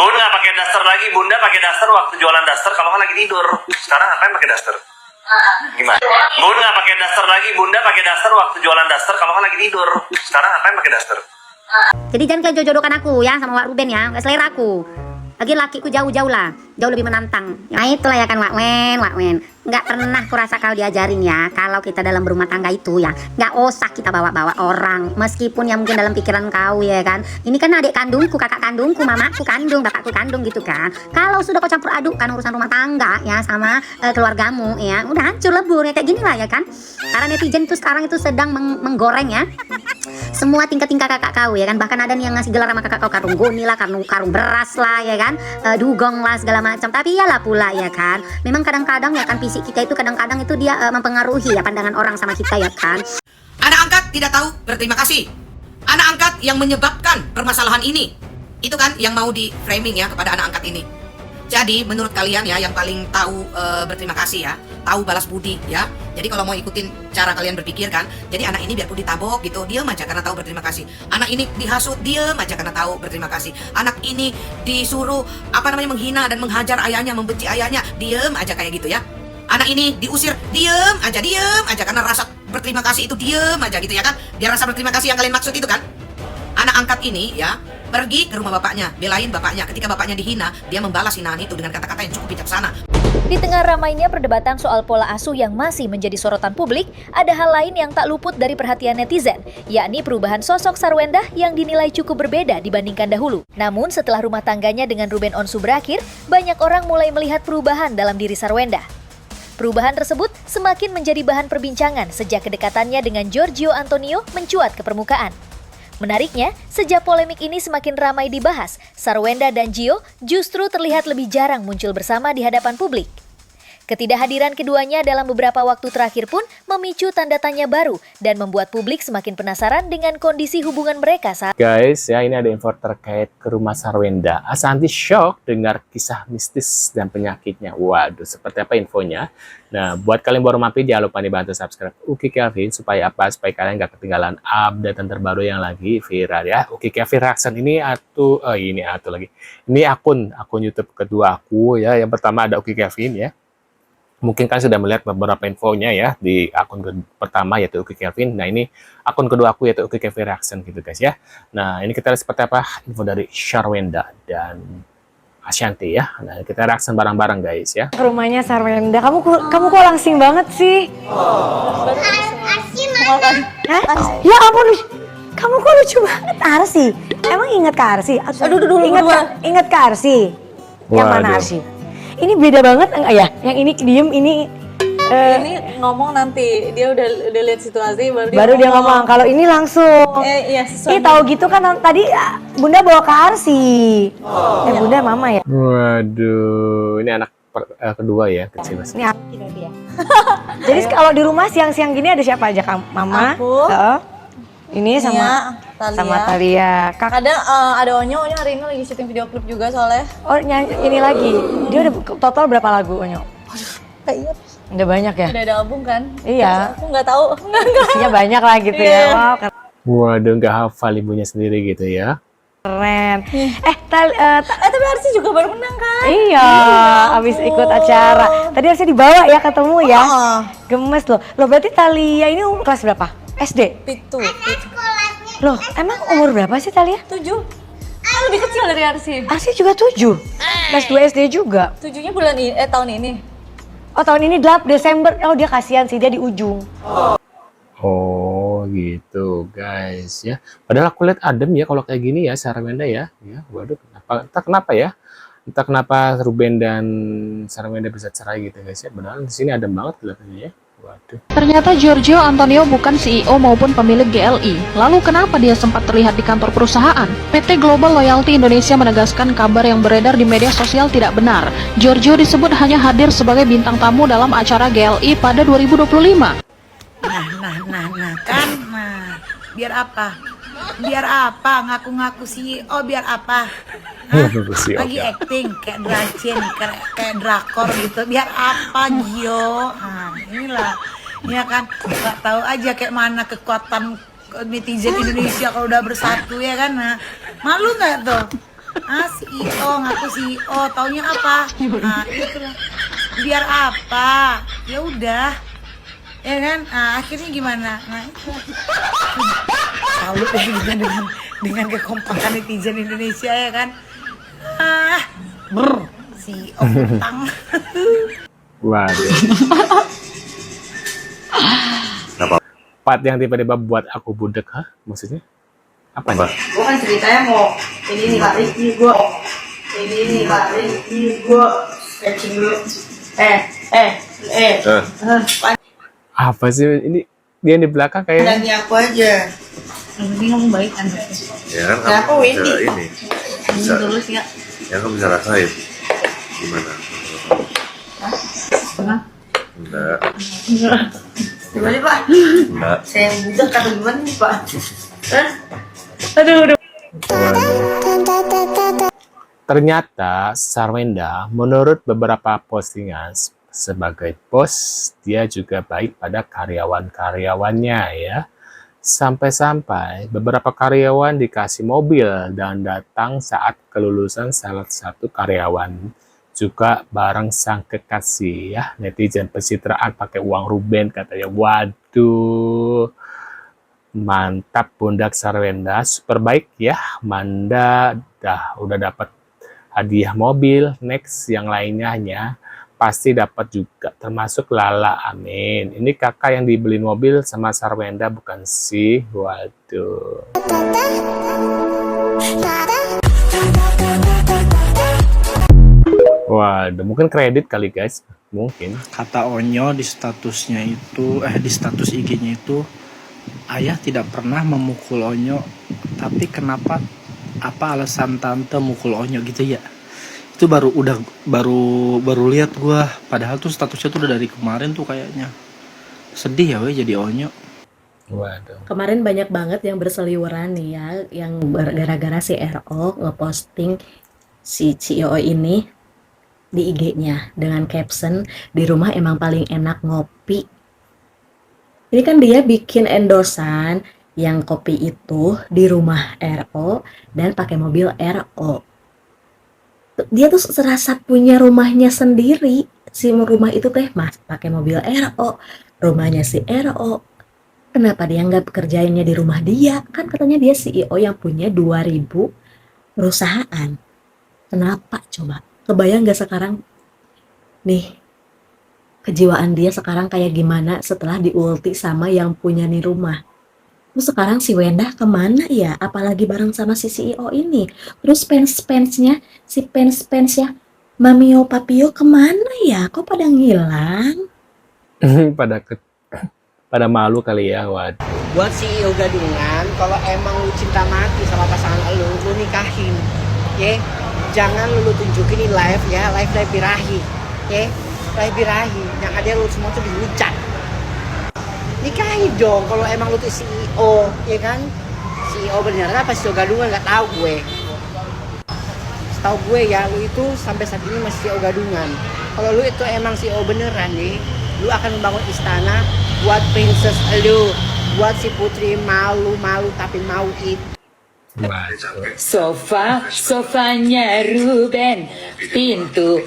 Bun nggak pakai daster lagi, Bunda pakai daster waktu jualan daster kalau nggak lagi tidur. Sekarang ngapain pakai daster? Gimana? Bun nggak pakai daster lagi, Bunda pakai daster waktu jualan daster kalau nggak lagi tidur. Sekarang ngapain pakai daster? Jadi jangan kalian jodohkan aku ya sama Wak Ruben ya, nggak selera aku. Lagi lakiku jauh-jauh lah, jauh lebih menantang. Nah itulah ya kan Wak Wen. Nggak pernah kurasa kau diajarin ya, kalau kita dalam berumah tangga itu ya, nggak usah kita bawa-bawa orang. Meskipun ya mungkin dalam pikiran kau ya kan, ini kan adik kandungku, kakak kandungku, mamaku kandung, bapakku kandung gitu kan. Kalau sudah kau campur adukkan urusan rumah tangga ya sama keluargamu ya, udah hancur lebur ya kayak gini lah ya kan. Karena netizen itu sekarang itu sedang menggoreng ya semua tingkat-tingkat kakak kau ya kan, bahkan ada yang ngasih gelar sama kakak kau karung goni lah, karung beras lah ya kan, dugong lah segala macam. Tapi iyalah pula ya kan, memang kadang-kadang ya kan fisik kita itu kadang-kadang itu dia mempengaruhi ya pandangan orang sama kita ya kan. Anak angkat tidak tahu berterima kasih. Anak angkat yang menyebabkan permasalahan ini, itu kan yang mau di framing ya kepada anak angkat ini. Jadi menurut kalian ya yang paling tahu berterima kasih ya, tahu balas budi ya. Jadi kalau mau ikutin cara kalian berpikir kan, jadi anak ini biarpun ditabok gitu, diam aja karena tahu berterima kasih. Anak ini dihasut, diam aja karena tahu berterima kasih. Anak ini disuruh menghina dan menghajar ayahnya, membenci ayahnya, diam aja kayak gitu ya. Anak ini diusir, diam aja karena rasa berterima kasih itu, diam aja gitu ya kan. Biar rasa berterima kasih yang kalian maksud itu kan. Anak angkat ini ya pergi ke rumah bapaknya, belain bapaknya. Ketika bapaknya dihina, dia membalas hinaan itu dengan kata-kata yang cukup bijaksana. Di tengah ramainya perdebatan soal pola asuh yang masih menjadi sorotan publik, ada hal lain yang tak luput dari perhatian netizen, yakni perubahan sosok Sarwendah yang dinilai cukup berbeda dibandingkan dahulu. Namun setelah rumah tangganya dengan Ruben Onsu berakhir, banyak orang mulai melihat perubahan dalam diri Sarwendah. Perubahan tersebut semakin menjadi bahan perbincangan sejak kedekatannya dengan Giorgio Antonio mencuat ke permukaan. Menariknya, sejak polemik ini semakin ramai dibahas, Sarwendah dan Gio justru terlihat lebih jarang muncul bersama di hadapan publik. Ketidakhadiran keduanya dalam beberapa waktu terakhir pun memicu tanda tanya baru dan membuat publik semakin penasaran dengan kondisi hubungan mereka saat Guys, ya ini ada info terkait ke rumah Sarwendah. Ashanty shock dengar kisah mistis dan penyakitnya. Waduh, seperti apa infonya? Nah, buat kalian baru mampir, jangan lupa dibantu subscribe Uki Kelvin supaya apa? Supaya kalian gak ketinggalan update terbaru yang lagi viral ya. Uki Kelvin Reaction ini Ini akun YouTube kedua aku ya. Yang pertama ada Uki Kelvin ya. Mungkin kalian sudah melihat beberapa infonya ya di akun pertama yaitu Uki Kelvin. Nah ini akun kedua aku yaitu Uki Kelvin Reaction gitu guys ya. Nah ini kita lihat seperti apa info dari Sarwendah dan Ashanty ya. Nah kita reaction bareng-bareng guys ya. Ke rumahnya Sarwendah. Kamu kok langsing banget sih? Hah? Ya ampun, kamu kok lucu banget. Arsi, emang ingat ke Arsi? Ingat ke Arsi? Yang mana Arsi? Ini beda banget enggak ya? Yang ini diem, ini ngomong nanti. Dia udah lihat situasi baru dia ngomong. Kalau ini langsung. Iya, Ini tahu gitu kan tadi Bunda bawa ke Arsi. Bunda mama ya. Waduh, ini anak kedua ya kecil. Ini Arsi berarti ya. Jadi kalau di rumah siang-siang gini ada siapa aja? Mama, aku, ini sama Thalia. Kadang ada Onyo hari ini lagi syuting video klip juga soalnya. Oh nyanyi ini lagi. Dia udah total berapa lagu Onyo? Gak ingat. Udah banyak ya? Udah ada album kan? Iya. Aku nggak tahu. Isinya banyak lah gitu ya. Wow, Waduh, nggak hafal ibunya sendiri gitu ya. keren. Tapi Arsi juga baru menang kan? Iya, abis ikut acara. Tadi harusnya dibawa ya ketemu ya. Gemes loh. Loh berarti Thalia ini kelas berapa? SD? Pitu. Loh emang umur berapa sih Thalia? 7. Lebih kecil dari Arsi. Arsi juga 7. Kelas 2 SD juga. 7-nya tahun ini. Oh tahun ini 8 Desember. Oh dia kasihan sih, dia di ujung. Oh gitu guys ya. Padahal aku lihat adem ya kalau kayak gini ya Sarwendah ya. Ya, waduh entah kenapa ya. Entah kenapa Ruben dan Sarwendah bisa cerai gitu guys ya. Padahal di sini adem banget kelihatannya ya. Waduh. Ternyata Giorgio Antonio bukan CEO maupun pemilik GLI. Lalu kenapa dia sempat terlihat di kantor perusahaan? PT Global Loyalty Indonesia menegaskan kabar yang beredar di media sosial tidak benar. Giorgio disebut hanya hadir sebagai bintang tamu dalam acara GLI pada 2025. Biar apa? Biar apa? Ngaku-ngaku CEO biar apa? Hah? Lagi acting kayak dracin, kayak drakor gitu. Biar apa Gio? Nah, inilah. Ya kan, nggak tahu aja kayak mana kekuatan netizen Indonesia kalau udah bersatu ya kan. Nah, malu nggak tuh? CEO, ngaku CEO, taunya apa? Nah, itulah. Biar apa? Ya udah. Ya kan? Nah, akhirnya gimana? Nah, itu. Salut ya dengan kekompakan netizen Indonesia ya kan? CEO utang. Waduh. Part yang tiba-tiba buat aku budek, maksudnya? Apa nih? Gue kan ceritanya mau ini nih Pak Rizky gue. Ini nih Pak Rizky gue. Sketching dulu. Apa sih ini? Dia di belakang kayak Dan aku aja. Ini ngomong baik kan? Ya kan Kenapa kamu Wendy? bisa ini bisa Tulus ya. ya kamu bisa rasain gimana enggak Gimana Pak? enggak Saya budak atau gimana nih Pak? ternyata Sarwenda menurut beberapa postingan sebagai bos dia juga baik pada karyawan-karyawannya ya. Sampai-sampai beberapa karyawan dikasih mobil dan datang saat kelulusan salah satu karyawan juga bareng sang kekasih ya. Netizen pencitraan pakai uang Ruben katanya. Waduh, mantap Bunda Sarwenda, super baik ya. Manda udah dapat hadiah mobil, next yang lainnya pasti dapat juga, termasuk Lala, amin. Ini kakak yang dibeli mobil sama Sarwenda bukan sih? Waduh. Waduh, mungkin kredit kali guys, mungkin. Kata Onyo di statusnya itu, di status IG-nya itu, ayah tidak pernah memukul Onyo, tapi kenapa, apa alasan tante mukul Onyo gitu ya? Itu baru lihat gua, padahal tuh statusnya tuh udah dari kemarin tuh kayaknya. Sedih ya weh jadi Onyo. Waduh. Kemarin banyak banget yang berseliweran nih ya, yang gara-gara si RO ngeposting si CEO ini di IG-nya dengan caption di rumah emang paling enak ngopi. Ini kan dia bikin endorsan yang kopi itu di rumah RO dan pakai mobil RO. Dia tuh serasa punya rumahnya sendiri. Si rumah itu teh mas pakai mobil RO, rumahnya si RO. Kenapa dia nggak kerjainnya di rumah dia? Kan katanya dia CEO yang punya 2000 perusahaan. Kenapa coba? Kebayang nggak sekarang nih kejiwaan dia sekarang kayak gimana setelah diulti sama yang punya nih rumah? Terus sekarang si Wenda kemana ya? Apalagi bareng sama si CEO ini. Terus fans-fansnya, si fans-fansnya Mamio Papio kemana ya? Kok pada ngilang? pada malu kali ya, waduh. Buat CEO gadungan, kalau emang lu cinta mati sama pasangan lu nikahin, ya. Jangan lu tunjukin di live ya, live birahi, ya. Live birahi, yang ada lu semua tuh dihujat. Nikahi dong kalau emang lu tuh CEO, ya kan? CEO beneran apa CEO gadungan nggak tahu gue. Setahu gue ya, lu itu sampai saat ini masih CEO gadungan. Kalau lu itu emang CEO beneran nih, lu akan membangun istana buat princess lu, buat si putri malu-malu tapi mau itu. Sofanya Ruben, pintu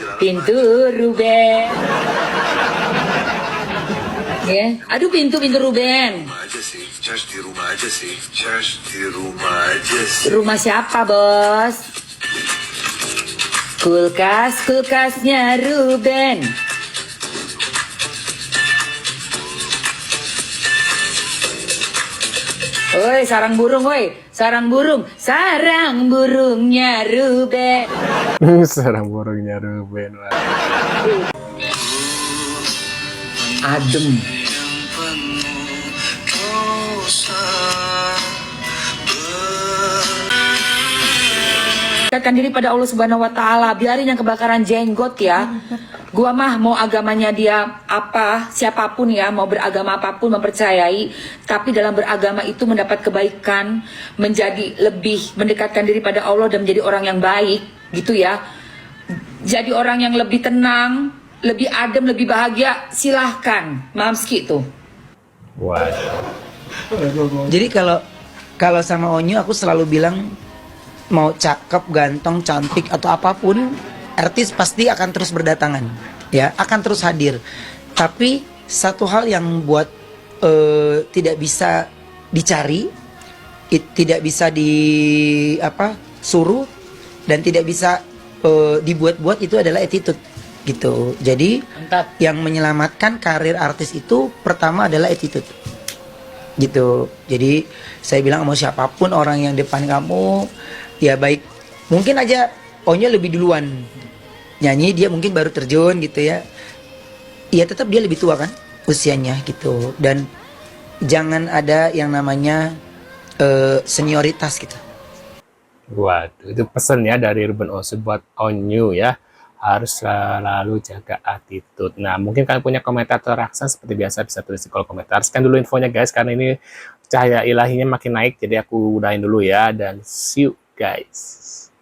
Ruben. Ya, aduh pintu Ruben. Rumah siapa bos? Kulkasnya Ruben. Woi, sarang burungnya Ruben. Sarang burungnya Ruben. Adem. Dekatkan diri pada Allah Subhanahu wa Ta'ala, biarin yang kebakaran jenggot ya. Gua mah mau agamanya dia apa, siapapun ya, mau beragama apapun mempercayai, tapi dalam beragama itu mendapat kebaikan, menjadi lebih mendekatkan diri pada Allah dan menjadi orang yang baik, gitu ya. Jadi orang yang lebih tenang, lebih adem, lebih bahagia, silahkan. Mamski tuh. Jadi kalau sama Onyo aku selalu bilang mau cakep, ganteng, cantik atau apapun, artis pasti akan terus berdatangan, ya, akan terus hadir. Tapi satu hal yang buat tidak bisa dicari, tidak bisa suruh, dan tidak bisa dibuat-buat, itu adalah attitude gitu. Jadi yang menyelamatkan karir artis itu pertama adalah attitude gitu. Jadi saya bilang sama siapapun orang yang depan kamu, ya baik, mungkin aja Onyo lebih duluan nyanyi, dia mungkin baru terjun gitu ya, ya tetap dia lebih tua kan usianya gitu. Dan jangan ada yang namanya senioritas gitu. Waduh, itu pesan ya dari Ruben Onsu buat Onyu ya. Harus selalu jaga attitude. Nah, mungkin kalian punya komentar atau reaksi seperti biasa bisa tulis di kolom komentar. Sekian dulu infonya guys, karena ini cahaya ilahinya makin naik, jadi aku udahin dulu ya, dan see you guys.